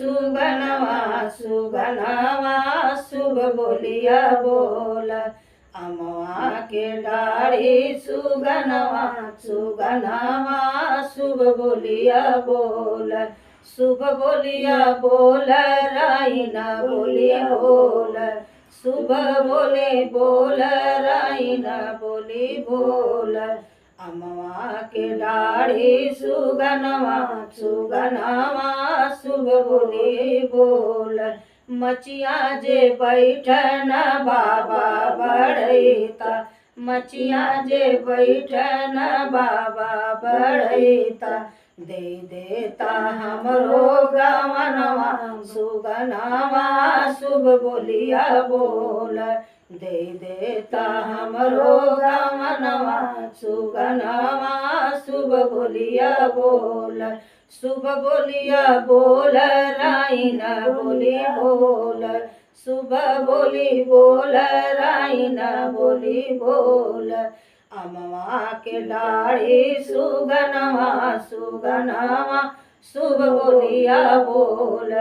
सुगनवा सुगनवा शुभ बोलिया बोल। अमवा के डाढ़ी सुगनवा सुगनवा शुभ बोलिया बोल। शुभ बोलिया बोल राइना बोली बोल। शुभ बोले बोल राइना बोली बोल। अमवा के डाढ़ी सुगनवा सुगनवा शुभ बोली बोल। मचिया जे बैठन बाबा बढ़ैता। मचिया जे बैठन बाबा बढ़ैता। दे देता हमरो गवनवा सुगनवा शुभ बोलिया बोल। दे देता हमरो गवनवा सुगनवा शुभ बोलिया बोल। शुभ बोलिया बोल राइना बोली बोल। शुभ बोली बोल राइना बोली बोल। अमवा के डाढ़ी सुगनवा सुगनवा शुभ बोलिया बोल।